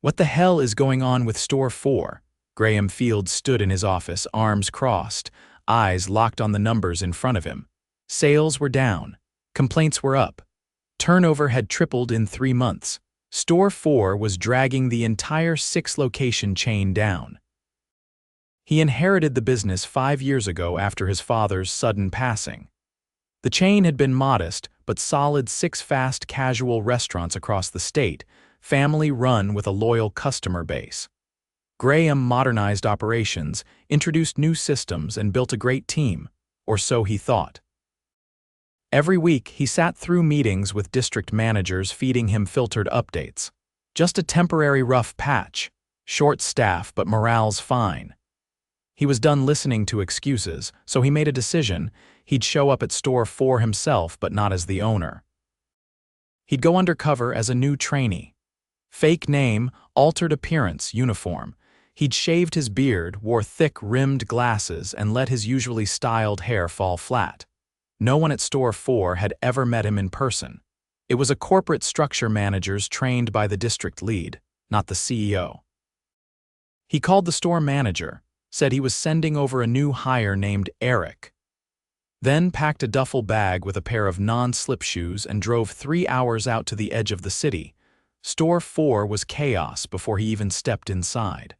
What the hell is going on with Store 4? Graham Fields stood in his office, arms crossed, eyes locked on the numbers in front of him. Sales were down. Complaints were up. Turnover had tripled in 3 months. Store 4 was dragging the entire 6-location chain down. He inherited the business 5 years ago after his father's sudden passing. The chain had been modest, but solid 6 fast casual restaurants across the state, family-run with a loyal customer base. Graham modernized operations, introduced new systems, and built a great team, or so he thought. Every week, he sat through meetings with district managers feeding him filtered updates. Just a temporary rough patch. Short staff, but morale's fine. He was done listening to excuses, so he made a decision. He'd show up at Store 4 himself, but not as the owner. He'd go undercover as a new trainee. Fake name, altered appearance, uniform. He'd shaved his beard, wore thick, rimmed glasses, and let his usually styled hair fall flat. No one at Store 4 had ever met him in person. It was a corporate structure managers trained by the district lead, not the CEO. He called the store manager, said he was sending over a new hire named Eric. Then packed a duffel bag with a pair of non-slip shoes and drove 3 hours out to the edge of the city. Store 4 was chaos before he even stepped inside.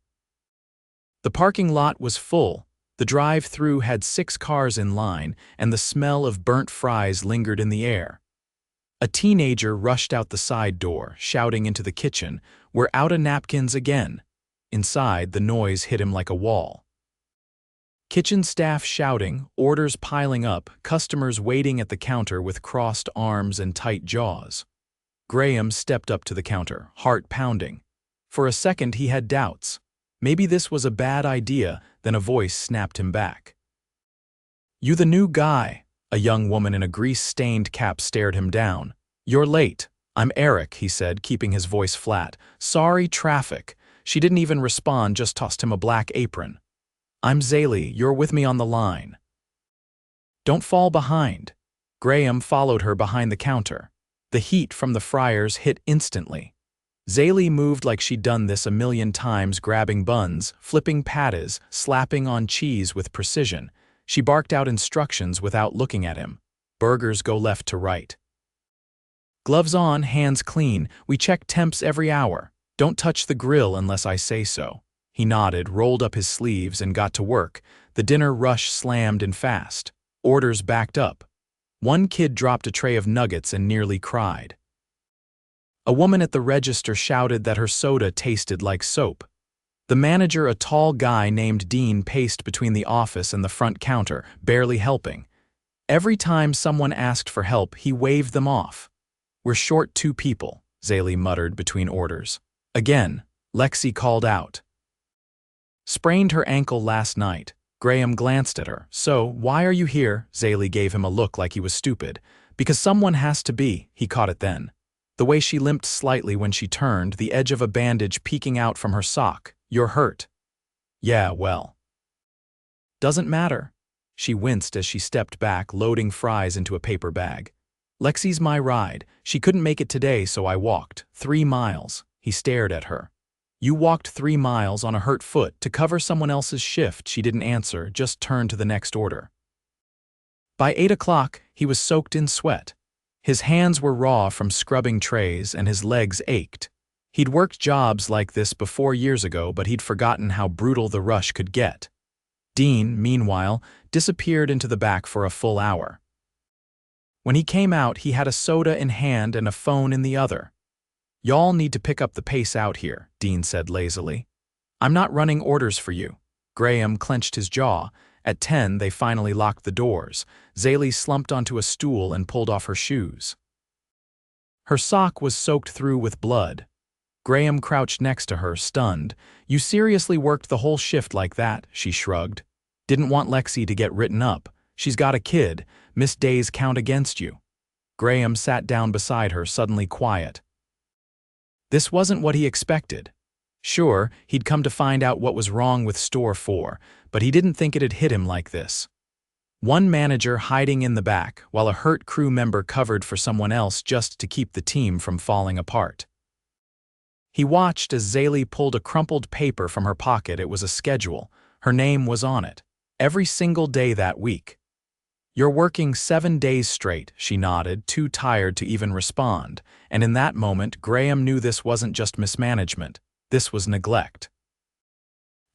The parking lot was full. The drive-through had 6 cars in line, and the smell of burnt fries lingered in the air. A teenager rushed out the side door, shouting into the kitchen, "We're out of napkins again." Inside, the noise hit him like a wall. Kitchen staff shouting, orders piling up, customers waiting at the counter with crossed arms and tight jaws. Graham stepped up to the counter, heart pounding. For a second he had doubts. Maybe this was a bad idea, then a voice snapped him back. "You the new guy?" A young woman in a grease-stained cap stared him down. "You're late." "I'm Eric," he said, keeping his voice flat. "Sorry, traffic." She didn't even respond, just tossed him a black apron. "I'm Zaylee, you're with me on the line." "Don't fall behind." Graham followed her behind the counter. The heat from the fryers hit instantly. Zaylee moved like she'd done this a million times, grabbing buns, flipping patties, slapping on cheese with precision. She barked out instructions without looking at him. "Burgers go left to right." "Gloves on, hands clean. We check temps every hour. Don't touch the grill unless I say so." He nodded, rolled up his sleeves, and got to work. The dinner rush slammed in fast. Orders backed up. One kid dropped a tray of nuggets and nearly cried. A woman at the register shouted that her soda tasted like soap. The manager, a tall guy named Dean, paced between the office and the front counter, barely helping. Every time someone asked for help, he waved them off. "We're short 2 people, Zaylee muttered between orders. Again, Lexi called out. "Sprained her ankle last night." Graham glanced at her. "So, why are you here?" Zaylee gave him a look like he was stupid. "Because someone has to be," he caught it then. The way she limped slightly when she turned, the edge of a bandage peeking out from her sock. "You're hurt." "Yeah, well. Doesn't matter." She winced as she stepped back, loading fries into a paper bag. "Lexi's my ride. She couldn't make it today, so I walked. 3 miles. He stared at her. "You walked 3 miles on a hurt foot to cover someone else's shift." She didn't answer, just turned to the next order. By 8 o'clock, he was soaked in sweat. His hands were raw from scrubbing trays and his legs ached. He'd worked jobs like this before years ago, but he'd forgotten how brutal the rush could get. Dean, meanwhile, disappeared into the back for a full hour. When he came out, he had a soda in hand and a phone in the other. "Y'all need to pick up the pace out here," Dean said lazily. "I'm not running orders for you." Graham clenched his jaw. At 10, they finally locked the doors. Zaylee slumped onto a stool and pulled off her shoes. Her sock was soaked through with blood. Graham crouched next to her, stunned. "You seriously worked the whole shift like that?" She shrugged. "Didn't want Lexi to get written up. She's got a kid. Missed days count against you." Graham sat down beside her, suddenly quiet. This wasn't what he expected. Sure, he'd come to find out what was wrong with Store 4, but he didn't think it'd hit him like this. One manager hiding in the back, while a hurt crew member covered for someone else just to keep the team from falling apart. He watched as Zaley pulled a crumpled paper from her pocket. It was a schedule. Her name was on it. Every single day that week. "You're working 7 days straight," she nodded, too tired to even respond, and in that moment Graham knew this wasn't just mismanagement, this was neglect.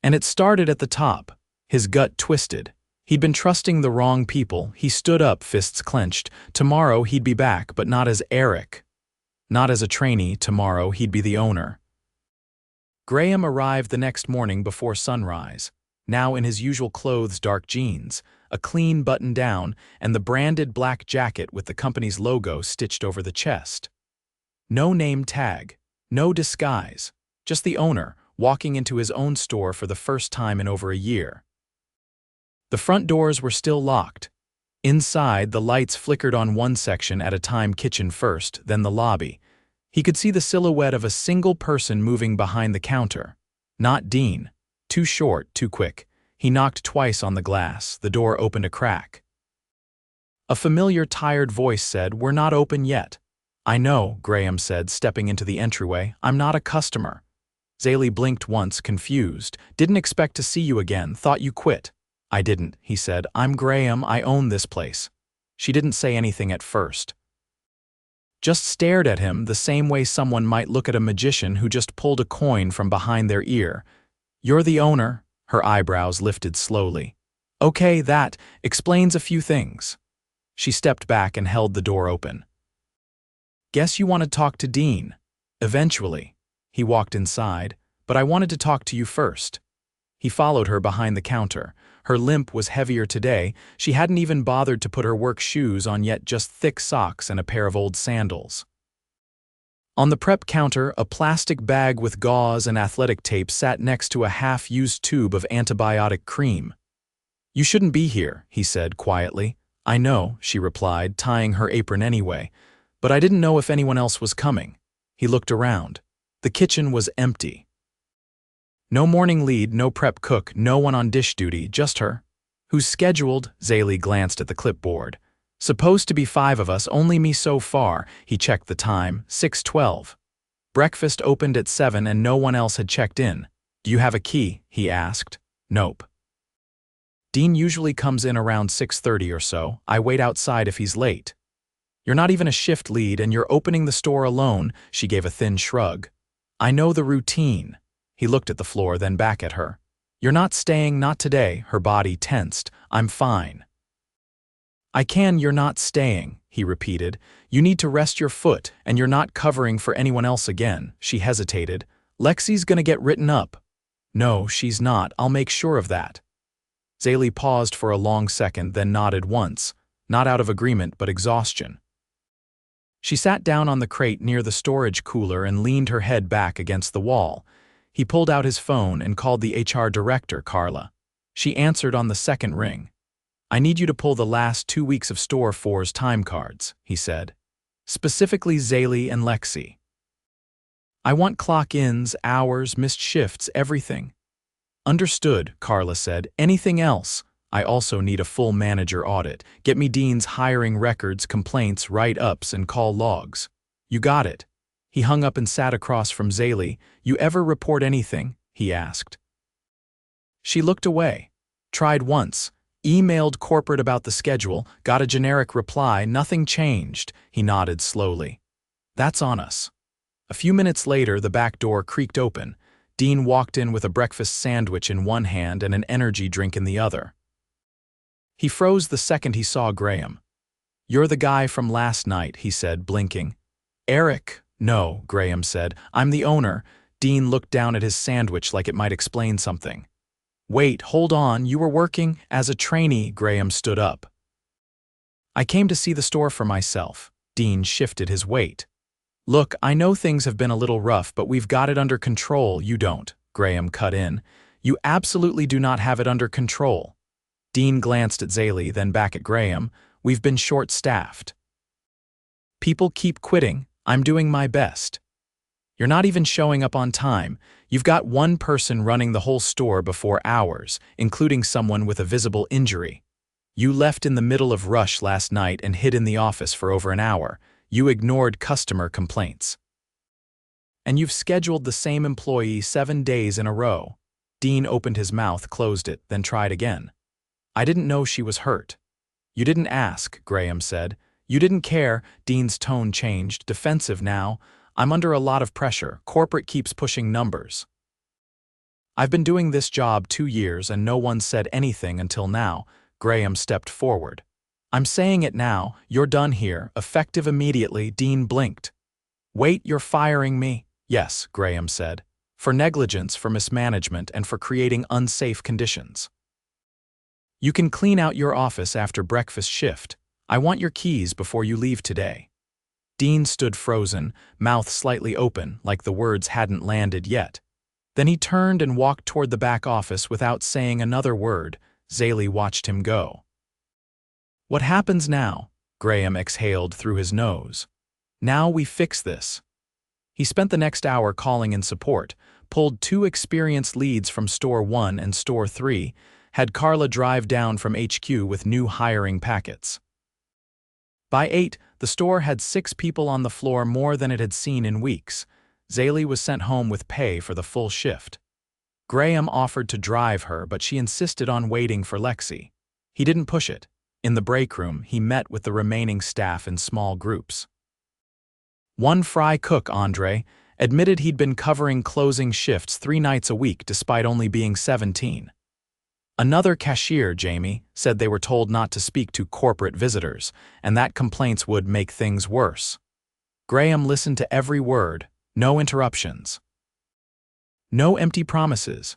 And it started at the top. His gut twisted. He'd been trusting the wrong people. He stood up, fists clenched. Tomorrow he'd be back, but not as Eric. Not as a trainee. Tomorrow he'd be the owner. Graham arrived the next morning before sunrise, now in his usual clothes, dark jeans, a clean button-down, and the branded black jacket with the company's logo stitched over the chest. No name tag, no disguise, just the owner, walking into his own store for the first time in over a year. The front doors were still locked. Inside, the lights flickered on one section at a time, kitchen first, then the lobby. He could see the silhouette of a single person moving behind the counter. Not Dean. Too short, too quick. He knocked twice on the glass. The door opened a crack. A familiar, tired voice said, "We're not open yet." "I know," Graham said, stepping into the entryway. "I'm not a customer." Zaley blinked once, confused. "Didn't expect to see you again. Thought you quit." "I didn't," he said. "I'm Graham. I own this place." She didn't say anything at first. Just stared at him the same way someone might look at a magician who just pulled a coin from behind their ear. "You're the owner?" Her eyebrows lifted slowly. "Okay, that explains a few things." She stepped back and held the door open. "Guess you want to talk to Dean." "Eventually." He walked inside. "But I wanted to talk to you first." He followed her behind the counter. Her limp was heavier today. She hadn't even bothered to put her work shoes on yet, just thick socks and a pair of old sandals. On the prep counter, a plastic bag with gauze and athletic tape sat next to a half-used tube of antibiotic cream. "You shouldn't be here," he said quietly. "I know," she replied, tying her apron anyway. "But I didn't know if anyone else was coming." He looked around. The kitchen was empty. No morning lead, no prep cook, no one on dish duty, just her. "Who's scheduled?" Zaley glanced at the clipboard. "Supposed to be 5 of us, only me so far." He checked the time, 6:12. Breakfast opened at 7 and no one else had checked in. "Do you have a key?" he asked. "Nope." "Dean usually comes in around 6:30 or so. I wait outside if he's late." "You're not even a shift lead and you're opening the store alone." She gave a thin shrug. "I know the routine." He looked at the floor, then back at her. "You're not staying, not today." Her body tensed. "I'm fine." You're not staying," he repeated. "You need to rest your foot, and you're not covering for anyone else again." She hesitated. "Lexi's gonna get written up." "No, she's not. I'll make sure of that." Zaley paused for a long second, then nodded once, not out of agreement but exhaustion. She sat down on the crate near the storage cooler and leaned her head back against the wall. He pulled out his phone and called the HR director, Carla. She answered on the second ring. "I need you to pull the last 2 weeks of Store 4's time cards," he said. "Specifically Zaley and Lexi. I want clock-ins, hours, missed shifts, everything." "Understood," Carla said. "Anything else?" "I also need a full manager audit. Get me Dean's hiring records, complaints, write-ups, and call logs." "You got it." He hung up and sat across from Zaley. "You ever report anything?" he asked. She looked away. "Tried once. Emailed corporate about the schedule, got a generic reply, nothing changed." He nodded slowly. "That's on us." A few minutes later, the back door creaked open. Dean walked in with a breakfast sandwich in one hand and an energy drink in the other. He froze the second he saw Graham. "You're the guy from last night," he said, blinking. "Eric?" "No," Graham said. "I'm the owner." Dean looked down at his sandwich like it might explain something. "Wait, hold on, you were working as a trainee." Graham stood up. "I came to see the store for myself." Dean shifted his weight. "Look, I know things have been a little rough, but we've got it under control." "You don't," Graham cut in. "You absolutely do not have it under control." Dean glanced at Zaley, then back at Graham. "We've been short-staffed. People keep quitting. I'm doing my best. You're not even showing up on time. You've got one person running the whole store before hours, including someone with a visible injury. You left in the middle of rush last night and hid in the office for over an hour. You ignored customer complaints. And you've scheduled the same employee 7 days in a row. Dean opened his mouth, closed it, then tried again. I didn't know she was hurt. You didn't ask, Graham said. You didn't care. Dean's tone changed, defensive now. I'm under a lot of pressure. Corporate keeps pushing numbers. I've been doing this job 2 years and no one said anything until now. Graham stepped forward. I'm saying it now. You're done here. Effective immediately. Dean blinked. Wait, you're firing me? Yes, Graham said. For negligence, for mismanagement, and for creating unsafe conditions. You can clean out your office after breakfast shift. I want your keys before you leave today. Dean stood frozen, mouth slightly open, like the words hadn't landed yet. Then he turned and walked toward the back office without saying another word. Zaley watched him go. What happens now? Graham exhaled through his nose. Now we fix this. He spent the next hour calling in support, pulled 2 experienced leads from Store 1 and Store 3, had Carla drive down from HQ with new hiring packets. By 8, the store had 6 people on the floor, more than it had seen in weeks. Zaley was sent home with pay for the full shift. Graham offered to drive her, but she insisted on waiting for Lexi. He didn't push it. In the break room, he met with the remaining staff in small groups. One fry cook, Andre, admitted he'd been covering closing shifts 3 nights a week despite only being 17. Another cashier, Jamie, said they were told not to speak to corporate visitors, and that complaints would make things worse. Graham listened to every word, no interruptions. No empty promises.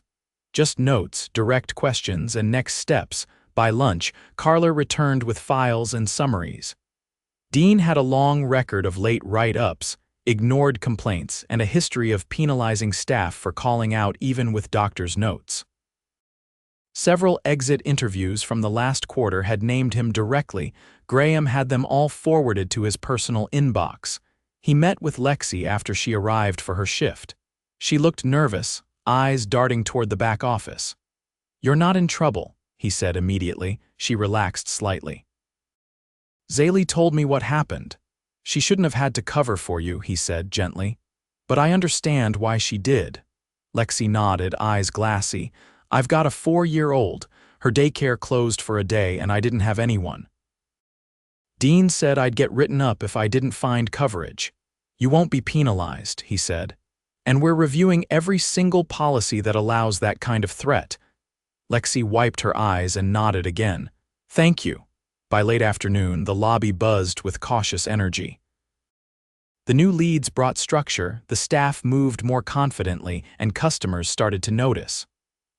Just notes, direct questions, and next steps. By lunch, Carla returned with files and summaries. Dean had a long record of late write-ups, ignored complaints, and a history of penalizing staff for calling out even with doctor's notes. Several exit interviews from the last quarter had named him directly. Graham had them all forwarded to his personal inbox. He met with Lexi after she arrived for her shift. She looked nervous, eyes darting toward the back office. You're not in trouble, he said immediately. She relaxed slightly. Zaley told me what happened. She shouldn't have had to cover for you, he said gently. But I understand why she did. Lexi nodded, eyes glassy. I've got a 4-year-old. Her daycare closed for a day and I didn't have anyone. Dean said I'd get written up if I didn't find coverage. You won't be penalized, he said. And we're reviewing every single policy that allows that kind of threat. Lexi wiped her eyes and nodded again. Thank you. By late afternoon, the lobby buzzed with cautious energy. The new leads brought structure, the staff moved more confidently, and customers started to notice.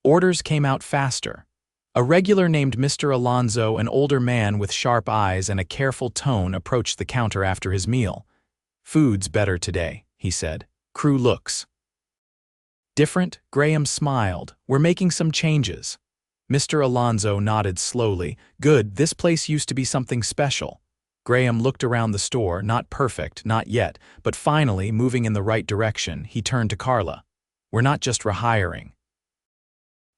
Orders came out faster. A regular named Mr. Alonzo, an older man with sharp eyes and a careful tone, approached the counter after his meal. Food's better today, he said. Crew looks different. Graham smiled. We're making some changes. Mr. Alonzo nodded slowly. Good, this place used to be something special. Graham looked around the store, not perfect, not yet, but finally moving in the right direction. He turned to Carla. We're not just rehiring.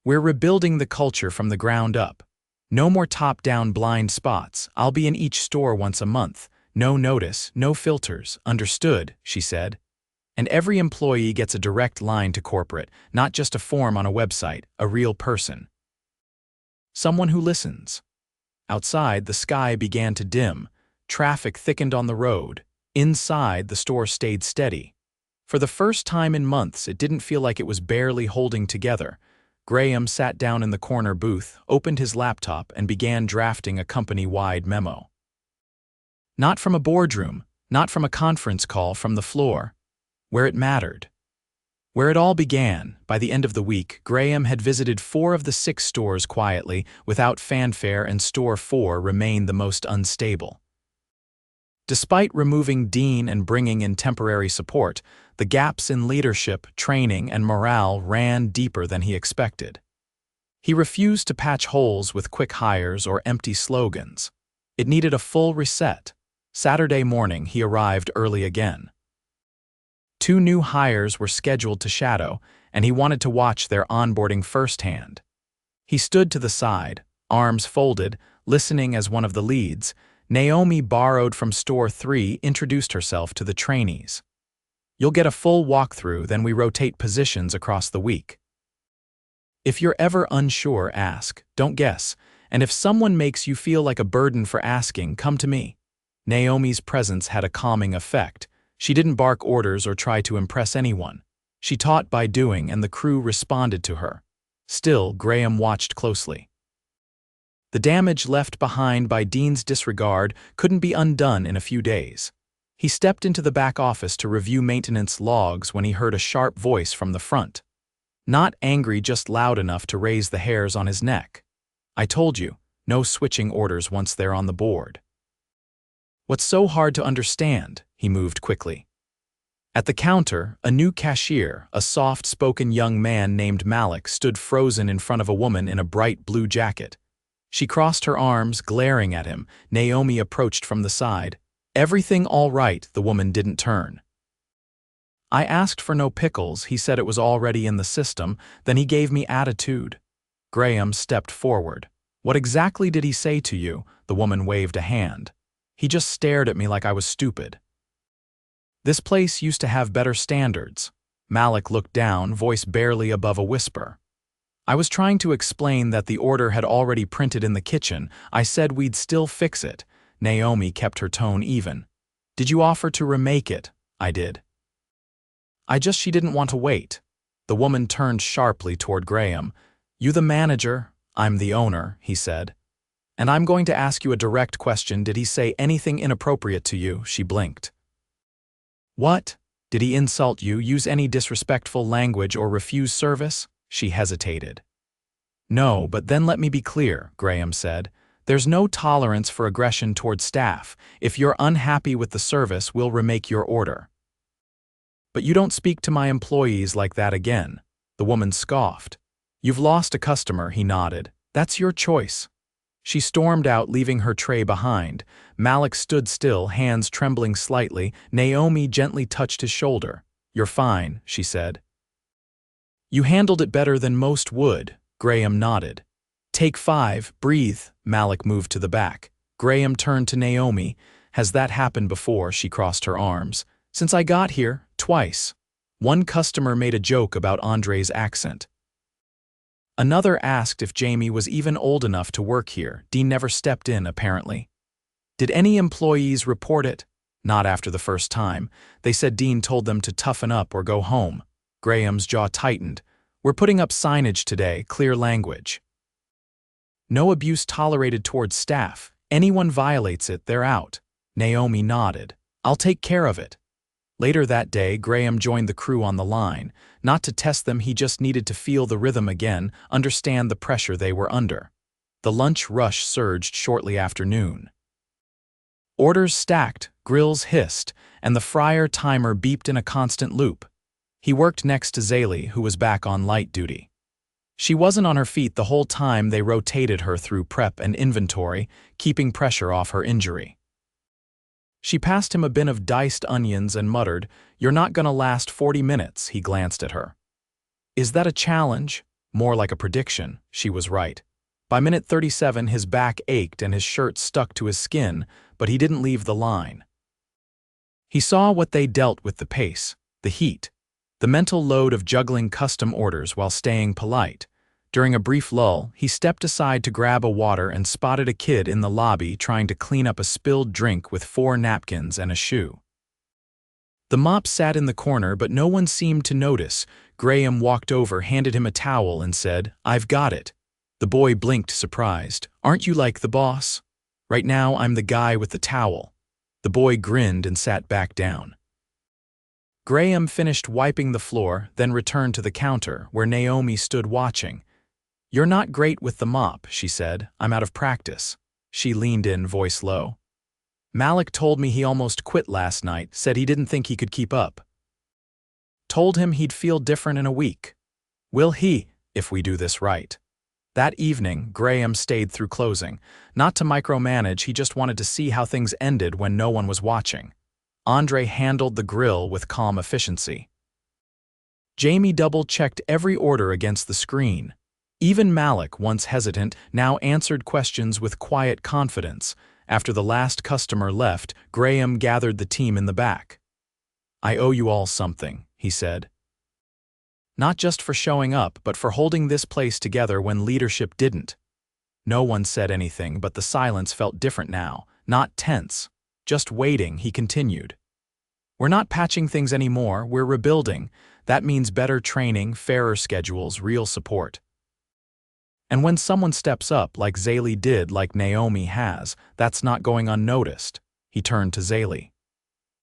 We're rebuilding the culture from the ground up. No more top-down blind spots. I'll be in each store once a month. No notice, no filters. Understood, she said. And every employee gets a direct line to corporate, not just a form on a website, a real person. Someone who listens. Outside, the sky began to dim. Traffic thickened on the road. Inside, the store stayed steady. For the first time in months, it didn't feel like it was barely holding together. Graham sat down in the corner booth, opened his laptop, and began drafting a company-wide memo. Not from a boardroom, not from a conference call, from the floor, where it mattered. Where it all began. By the end of the week, Graham had visited 4 of the 6 stores quietly, without fanfare, and Store 4 remained the most unstable. Despite removing Dean and bringing in temporary support, the gaps in leadership, training, and morale ran deeper than he expected. He refused to patch holes with quick hires or empty slogans. It needed a full reset. Saturday morning, he arrived early again. 2 new hires were scheduled to shadow, and he wanted to watch their onboarding firsthand. He stood to the side, arms folded, listening as one of the leads. Naomi, borrowed from Store 3, introduced herself to the trainees. You'll get a full walkthrough, then we rotate positions across the week. If you're ever unsure, ask, don't guess, and if someone makes you feel like a burden for asking, come to me. Naomi's presence had a calming effect. She didn't bark orders or try to impress anyone. She taught by doing, and the crew responded to her. Still, Graham watched closely. The damage left behind by Dean's disregard couldn't be undone in a few days. He stepped into the back office to review maintenance logs when he heard a sharp voice from the front. Not angry, just loud enough to raise the hairs on his neck. I told you, no switching orders once they're on the board. What's so hard to understand? He moved quickly. At the counter, a new cashier, a soft-spoken young man named Malik, stood frozen in front of a woman in a bright blue jacket. She crossed her arms, glaring at him. Naomi approached from the side. Everything all right? The woman didn't turn. I asked for no pickles. He said it was already in the system. Then he gave me attitude. Graham stepped forward. What exactly did he say to you? The woman waved a hand. He just stared at me like I was stupid. This place used to have better standards. Malik looked down, voice barely above a whisper. I was trying to explain that the order had already printed in the kitchen. I said we'd still fix it. Naomi kept her tone even. Did you offer to remake it? I did. She didn't want to wait. The woman turned sharply toward Graham. You the manager, I'm the owner, he said. And I'm going to ask you a direct question. Did he say anything inappropriate to you? She blinked. What? Did he insult you, use any disrespectful language, or refuse service? She hesitated. No, but then let me be clear, Graham said. There's no tolerance for aggression toward staff. If you're unhappy with the service, we'll remake your order. But you don't speak to my employees like that again. The woman scoffed. You've lost a customer, he nodded. That's your choice. She stormed out, leaving her tray behind. Malik stood still, hands trembling slightly. Naomi gently touched his shoulder. You're fine, she said. You handled it better than most would. Graham nodded. Take 5, breathe. Malik moved to the back. Graham turned to Naomi. Has that happened before? She crossed her arms. Since I got here, twice. One customer made a joke about Andre's accent. Another asked if Jamie was even old enough to work here. Dean never stepped in, apparently. Did any employees report it? Not after the first time. They said Dean told them to toughen up or go home. Graham's jaw tightened. We're putting up signage today, clear language. No abuse tolerated towards staff. Anyone violates it, they're out. Naomi nodded. I'll take care of it. Later that day, Graham joined the crew on the line. Not to test them, he just needed to feel the rhythm again, understand the pressure they were under. The lunch rush surged shortly after noon. Orders stacked, grills hissed, and the fryer timer beeped in a constant loop. He worked next to Zaylee, who was back on light duty. She wasn't on her feet the whole time. They rotated her through prep and inventory, keeping pressure off her injury. She passed him a bin of diced onions and muttered, You're not gonna last 40 minutes, he glanced at her. Is that a challenge? More like a prediction. She was right. By minute 37, his back ached and his shirt stuck to his skin, but he didn't leave the line. He saw what they dealt with: the pace, the heat, the mental load of juggling custom orders while staying polite. During a brief lull, he stepped aside to grab a water and spotted a kid in the lobby trying to clean up a spilled drink with 4 napkins and a shoe. The mop sat in the corner, but no one seemed to notice. Graham walked over, handed him a towel, and said, I've got it. The boy blinked, surprised. Aren't you like the boss? Right now, I'm the guy with the towel. The boy grinned and sat back down. Graham finished wiping the floor, then returned to the counter, where Naomi stood watching. You're not great with the mop, she said. I'm out of practice. She leaned in, voice low. Malik told me he almost quit last night, said he didn't think he could keep up. Told him he'd feel different in a week. Will he, if we do this right? That evening, Graham stayed through closing. Not to micromanage, he just wanted to see how things ended when no one was watching. Andre handled the grill with calm efficiency. Jamie double-checked every order against the screen. Even Malik, once hesitant, now answered questions with quiet confidence. After the last customer left, Graham gathered the team in the back. "I owe you all something," he said. "Not just for showing up, but for holding this place together when leadership didn't." No one said anything, but the silence felt different now, not tense. Just waiting, he continued. "We're not patching things anymore, we're rebuilding. That means better training, fairer schedules, real support. And when someone steps up, like Zaylee did, like Naomi has, that's not going unnoticed." He turned to Zaylee.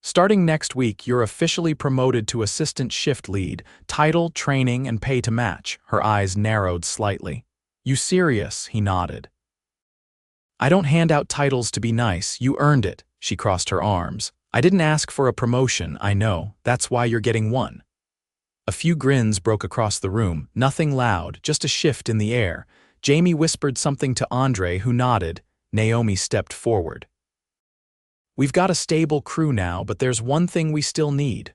"Starting next week, you're officially promoted to assistant shift lead, title, training, and pay to match." Her eyes narrowed slightly. "You serious?" He nodded. "I don't hand out titles to be nice, you earned it." She crossed her arms. "I didn't ask for a promotion, I know, that's why you're getting one." A few grins broke across the room, nothing loud, just a shift in the air. Jamie whispered something to Andre, who nodded. Naomi stepped forward. "We've got a stable crew now, but there's one thing we still need."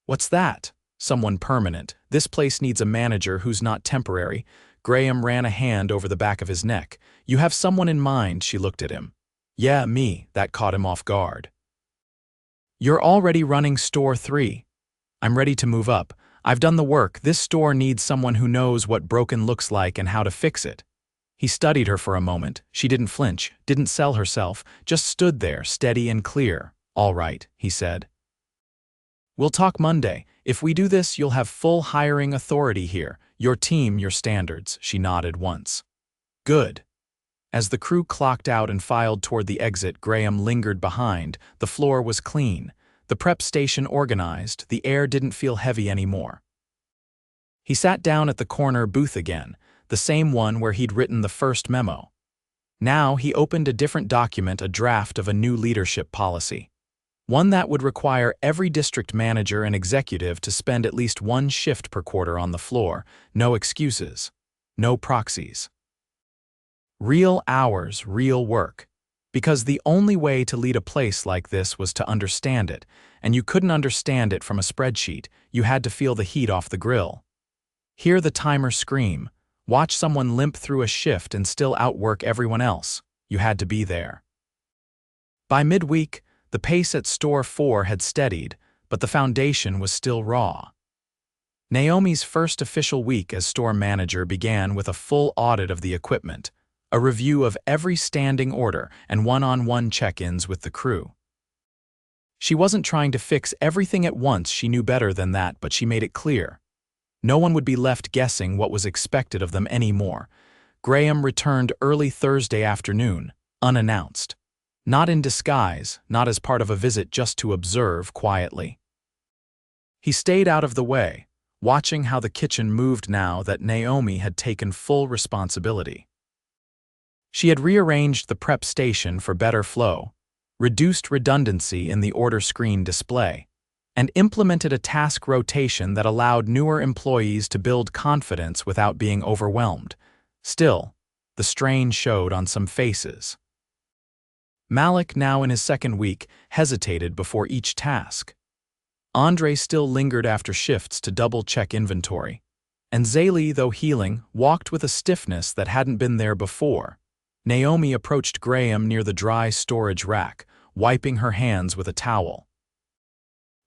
"What's that?" "Someone permanent. This place needs a manager who's not temporary." Graham ran a hand over the back of his neck. "You have someone in mind," she looked at him. "Yeah, me." That caught him off guard. "You're already running store 3. I'm ready to move up. I've done the work. This store needs someone who knows what broken looks like and how to fix it." He studied her for a moment. She didn't flinch, didn't sell herself, just stood there, steady and clear. "All right," he said. "We'll talk Monday. If we do this, you'll have full hiring authority here. Your team, your standards." She nodded once. "Good." As the crew clocked out and filed toward the exit, Graham lingered behind. The floor was clean. The prep station organized. The air didn't feel heavy anymore. He sat down at the corner booth again, the same one where he'd written the first memo. Now he opened a different document, a draft of a new leadership policy. One that would require every district manager and executive to spend at least one shift per quarter on the floor. No excuses. No proxies. Real hours, real work. Because the only way to lead a place like this was to understand it, and you couldn't understand it from a spreadsheet. You had to feel the heat off the grill. Hear the timer scream. Watch someone limp through a shift and still outwork everyone else. You had to be there. By midweek, the pace at Store 4 had steadied, but the foundation was still raw. Naomi's first official week as store manager began with a full audit of the equipment, a review of every standing order, and one-on-one check-ins with the crew. She wasn't trying to fix everything at once, she knew better than that, but she made it clear. No one would be left guessing what was expected of them anymore. Graham returned early Thursday afternoon, unannounced. Not in disguise, not as part of a visit, just to observe quietly. He stayed out of the way, watching how the kitchen moved now that Naomi had taken full responsibility. She had rearranged the prep station for better flow, reduced redundancy in the order screen display, and implemented a task rotation that allowed newer employees to build confidence without being overwhelmed. Still, the strain showed on some faces. Malik, now in his second week, hesitated before each task. Andre still lingered after shifts to double-check inventory. And Zaylee, though healing, walked with a stiffness that hadn't been there before. Naomi approached Graham near the dry storage rack, wiping her hands with a towel.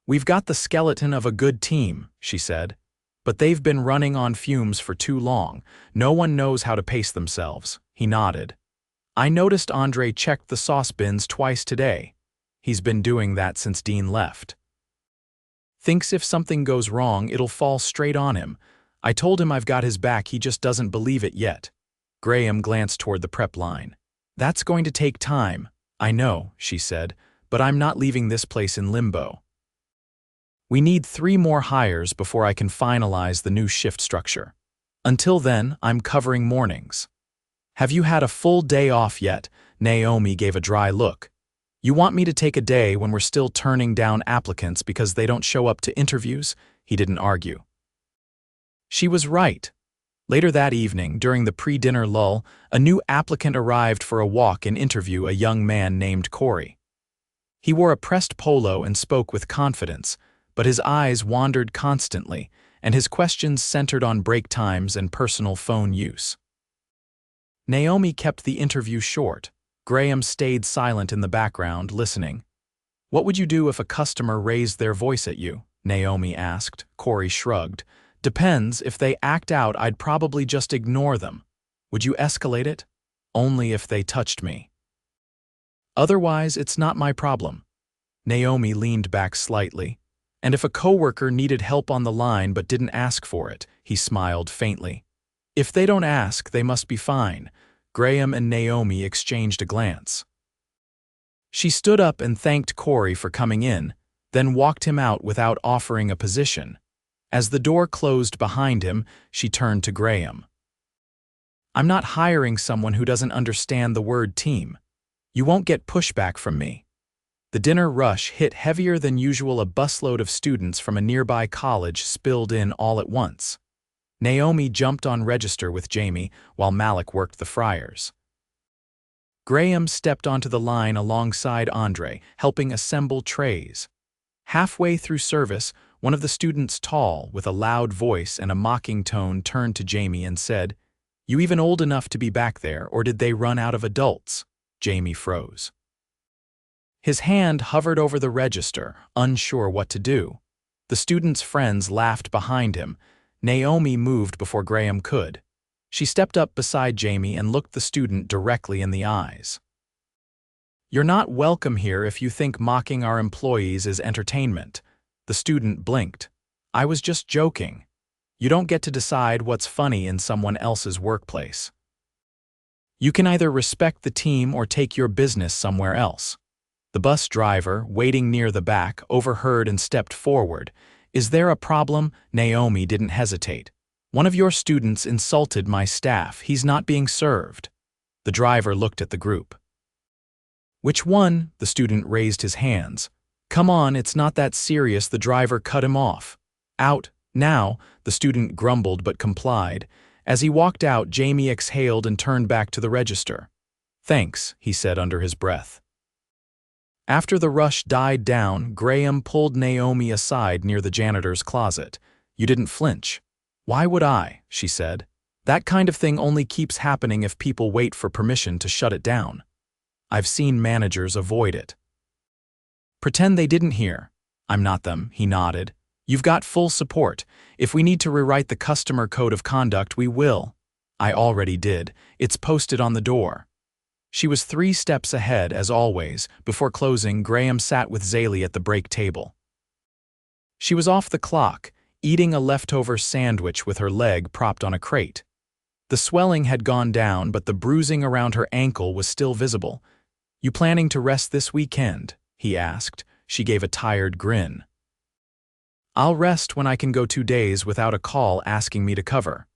"We've got the skeleton of a good team," she said, "but they've been running on fumes for too long. No one knows how to pace themselves." He nodded. "I noticed Andre checked the sauce bins twice today. He's been doing that since Dean left. Thinks if something goes wrong, it'll fall straight on him. I told him I've got his back, he just doesn't believe it yet." Graham glanced toward the prep line. "That's going to take time." "I know," she said, "but I'm not leaving this place in limbo. We need 3 more hires before I can finalize the new shift structure. Until then, I'm covering mornings." "Have you had a full day off yet?" Naomi gave a dry look. "You want me to take a day when we're still turning down applicants because they don't show up to interviews?" He didn't argue. She was right. Later that evening, during the pre-dinner lull, a new applicant arrived for a walk-in interview, a young man named Corey. He wore a pressed polo and spoke with confidence, but his eyes wandered constantly, and his questions centered on break times and personal phone use. Naomi kept the interview short. Graham stayed silent in the background, listening. What would you do if a customer raised their voice at you? Naomi asked. Corey shrugged. Depends. If they act out, I'd probably just ignore them. Would you escalate it? Only if they touched me. Otherwise, it's not my problem. Naomi leaned back slightly. And if a coworker needed help on the line but didn't ask for it, he smiled faintly. If they don't ask, they must be fine. Graham and Naomi exchanged a glance. She stood up and thanked Corey for coming in, then walked him out without offering a position. As the door closed behind him, she turned to Graham. I'm not hiring someone who doesn't understand the word team. You won't get pushback from me. The dinner rush hit heavier than usual. A busload of students from a nearby college spilled in all at once. Naomi jumped on register with Jamie while Malik worked the fryers. Graham stepped onto the line alongside Andre, helping assemble trays. Halfway through service, one of the students, tall, with a loud voice and a mocking tone, turned to Jamie and said, "You even old enough to be back there, or did they run out of adults?" Jamie froze. His hand hovered over the register, unsure what to do. The student's friends laughed behind him. Naomi moved before Graham could. She stepped up beside Jamie and looked the student directly in the eyes. "You're not welcome here if you think mocking our employees is entertainment." The student blinked. "I was just joking. You don't get to decide what's funny in someone else's workplace. You can either respect the team or take your business somewhere else." The bus driver, waiting near the back, overheard and stepped forward. "Is there a problem?" Naomi didn't hesitate. "One of your students insulted my staff. He's not being served." The driver looked at the group. "Which one?" The student raised his hands. "Come on, it's not that serious." The driver cut him off. "Out, now," the student grumbled but complied. As he walked out, Jamie exhaled and turned back to the register. "Thanks," he said under his breath. After the rush died down, Graham pulled Naomi aside near the janitor's closet. "You didn't flinch." "Why would I?" she said. "That kind of thing only keeps happening if people wait for permission to shut it down. I've seen managers avoid it." "Pretend they didn't hear." "I'm not them," he nodded. "You've got full support. If we need to rewrite the customer code of conduct, we will." "I already did. It's posted on the door." She was 3 steps ahead, as always. Before closing, Graham sat with Zaylee at the break table. She was off the clock, eating a leftover sandwich with her leg propped on a crate. The swelling had gone down, but the bruising around her ankle was still visible. "You planning to rest this weekend?" he asked. She gave a tired grin. "I'll rest when I can go 2 days without a call asking me to cover."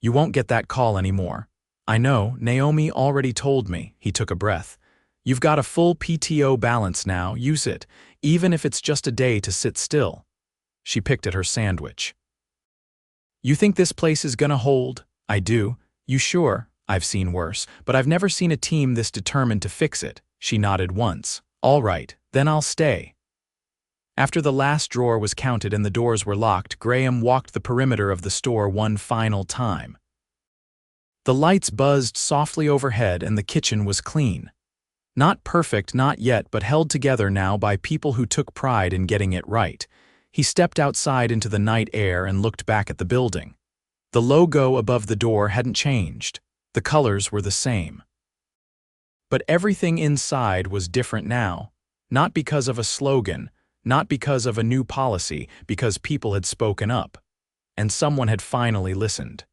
"You won't get that call anymore." "I know, Naomi already told me." He took a breath. "You've got a full PTO balance now. Use it, even if it's just a day to sit still." She picked at her sandwich. "You think this place is gonna hold?" "I do." "You sure?" "I've seen worse, but I've never seen a team this determined to fix it." She nodded once. "All right, then I'll stay." After the last drawer was counted and the doors were locked, Graham walked the perimeter of the store one final time. The lights buzzed softly overhead and the kitchen was clean. Not perfect, not yet, but held together now by people who took pride in getting it right. He stepped outside into the night air and looked back at the building. The logo above the door hadn't changed. The colors were the same. But everything inside was different now. Not because of a slogan, not because of a new policy, because people had spoken up. And someone had finally listened.